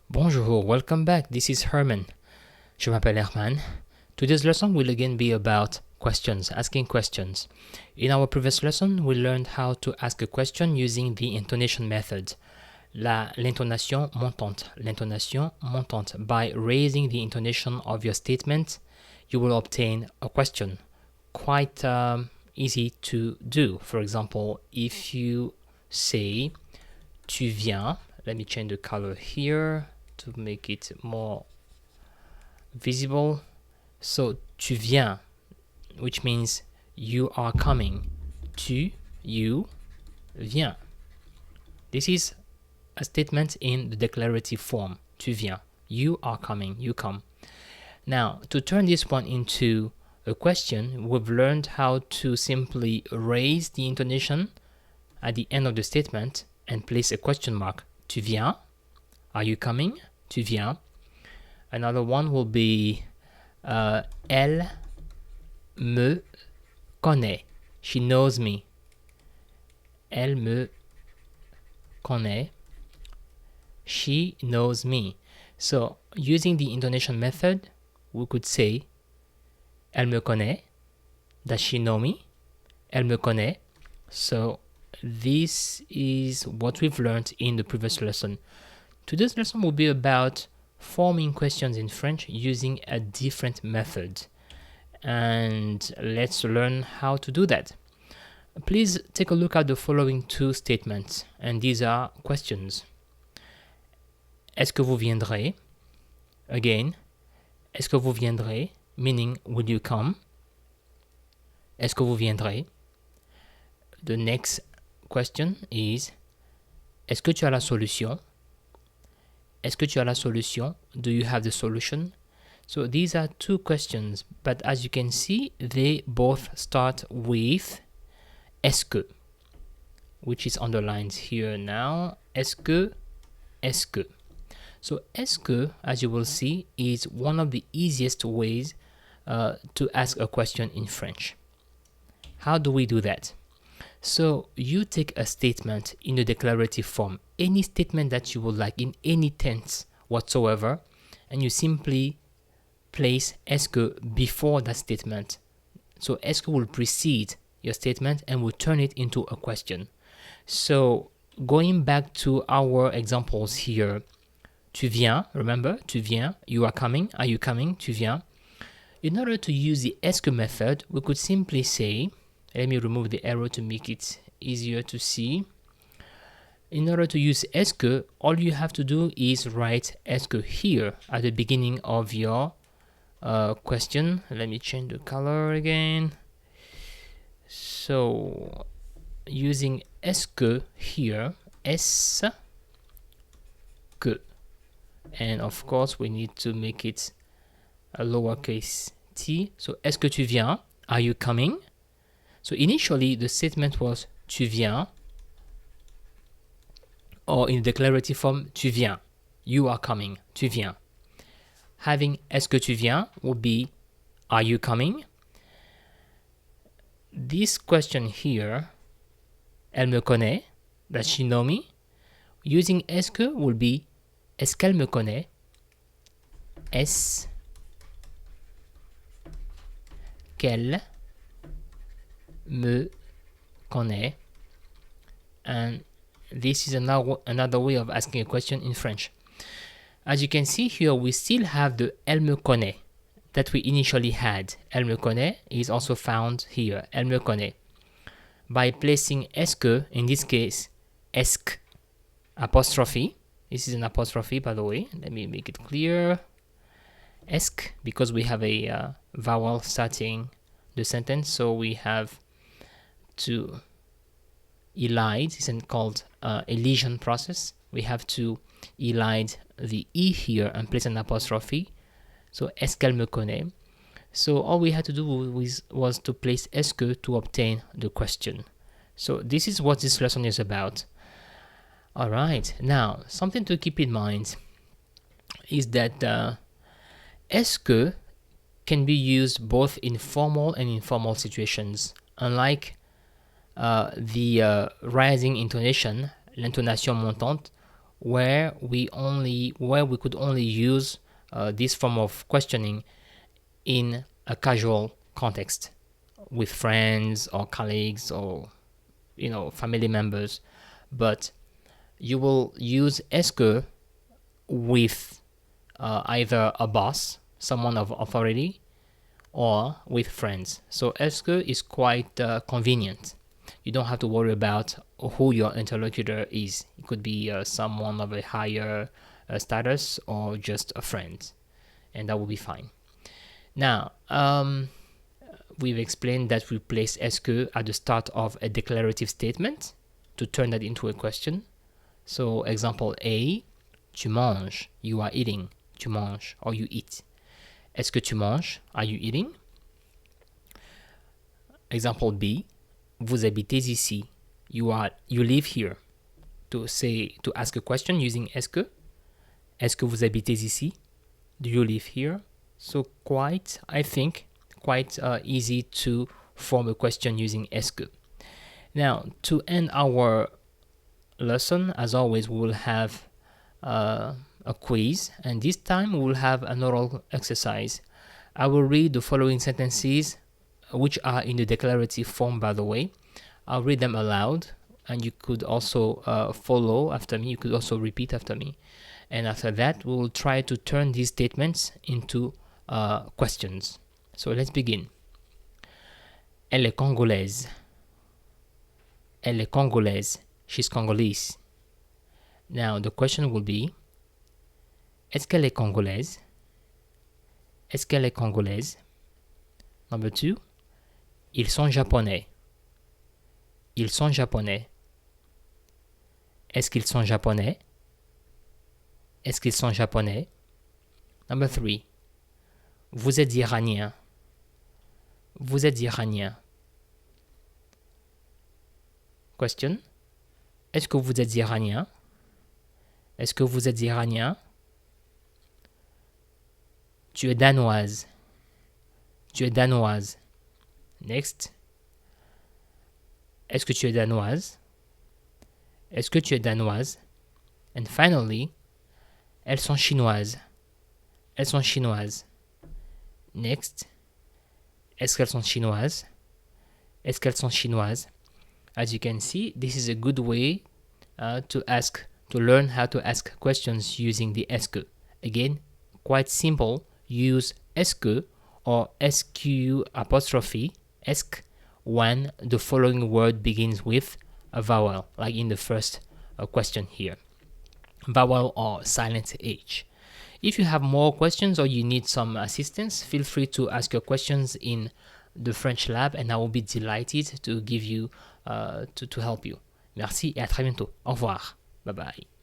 Bonjour, welcome back. This is Herman. Je m'appelle Herman. Today's lesson will again be about questions, asking questions. In our previous lesson, we learned how to ask a question using the intonation method. L'intonation montante. By raising the intonation of your statement, you will obtain a question. Quite easy to do. For example, if you say tu viens, let me change the color here to make it more visible. So tu viens, which means you are coming. You viens. This is a statement in the declarative form. Tu viens. You are coming. You come. Now, to turn this one into a question, we've learned how to simply raise the intonation at the end of the statement and place a question mark. Tu viens? Are you coming? Tu viens? Another one will be elle me connaît. She knows me. Elle me connaît. She knows me. So, using the intonation method, we could say elle me connaît. Does she know me? Elle me connaît. So, this is what we've learned in the previous lesson. Today's lesson will be about forming questions in French using a different method. And let's learn how to do that. Please take a look at the following two statements, and these are questions. Est-ce que vous viendrez? Again, est-ce que vous viendrez? Meaning, will you come? Est-ce que vous viendrez? The next question is, est-ce que tu as la solution? Est-ce que tu as la solution? Do you have the solution? So these are two questions, but as you can see, they both start with est-ce que, which is underlined here now. Est-ce que, est-ce que. So est-ce que, as you will see, is one of the easiest ways to ask a question in French. How do we do that? So you take a statement in a declarative form, any statement that you would like in any tense whatsoever, and you simply place est-ce que before that statement. So est-ce que will precede your statement and will turn it into a question. So going back to our examples here, tu viens, remember, tu viens, you are coming, are you coming, tu viens. In order to use the est-ce que method, we could simply say, let me remove the arrow to make it easier to see. In order to use est-ce que, all you have to do is write est-ce que here at the beginning of your question. Let me change the color again. So, using est-ce que here, est-ce que. And of course, we need to make it a lowercase t. So, est-ce que tu viens? Are you coming? So initially, the statement was tu viens, or in declarative form, tu viens. You are coming, tu viens. Having est-ce que tu viens would be are you coming? This question here, elle me connaît, does she know me? Using est-ce que will be est-ce qu'elle me connaît? Est-ce qu'elle me connaît? And this is another way of asking a question in French. As you can see here, we still have the elle me connaît that we initially had. Elle me connaît is also found here. Elle me connaît. By placing est-ce que, in this case, est-ce que, apostrophe. This is an apostrophe, by the way. Let me make it clear. Est-ce que, because we have a vowel starting the sentence, so we have to elide, it's called elision process. We have to elide the E here and place an apostrophe. So, est-ce qu'elle me connaît? So, all we had to do was to place est-ce que to obtain the question. So, this is what this lesson is about. Alright, now, something to keep in mind is that est-ce que can be used both in formal and informal situations. Unlike the rising intonation, l'intonation montante, where we could only use this form of questioning in a casual context with friends or colleagues or family members, but you will use est-ce with either a boss, someone of authority, or with friends. So est-ce is quite convenient. You don't have to worry about who your interlocutor is. It could be someone of a higher status or just a friend, and that will be fine. Now, we've explained that we place est-ce at the start of a declarative statement to turn that into a question. So, example A, tu manges, you are eating. Tu manges, or you eat. Est-ce que tu manges? Are you eating? Example B, vous habitez ici. You live here. To ask a question using est-ce que. Est-ce que vous habitez ici? Do you live here? So I think quite easy to form a question using est-ce que. Now, to end our lesson, as always, we will have a quiz, and this time we will have an oral exercise. I will read the following sentences, which are in the declarative form, by the way. I'll read them aloud, and you could also follow after me. You could also repeat after me. And after that, we will try to turn these statements into questions. So let's begin. Elle est congolaise. Elle est congolaise. She's Congolese. Now the question will be, est-ce qu'elle est congolaise? Est-ce qu'elle est congolaise? Number 2, ils sont japonais. Ils sont japonais. Est-ce qu'ils sont japonais? Est-ce qu'ils sont japonais? Number 3, vous êtes iranien. Vous êtes iranien. Question, est-ce que vous êtes iranien? Est-ce que vous êtes iranien? Tu es danoise. Tu es danoise. Next. Est-ce que tu es danoise? Est-ce que tu es danoise? And finally, elles sont chinoises. Elles sont chinoises. Next. Est-ce qu'elles sont chinoises? Est-ce qu'elles sont chinoises? As you can see, this is a good way to learn how to ask questions using the est-ce. Again, quite simple. Use est-ce or SQ apostrophe est when the following word begins with a vowel, like in the first question here. Vowel or silent H. If you have more questions or you need some assistance, feel free to ask your questions in the French Lab and I will be delighted to give you to help you. Merci et à très bientôt. Au revoir. Bye bye.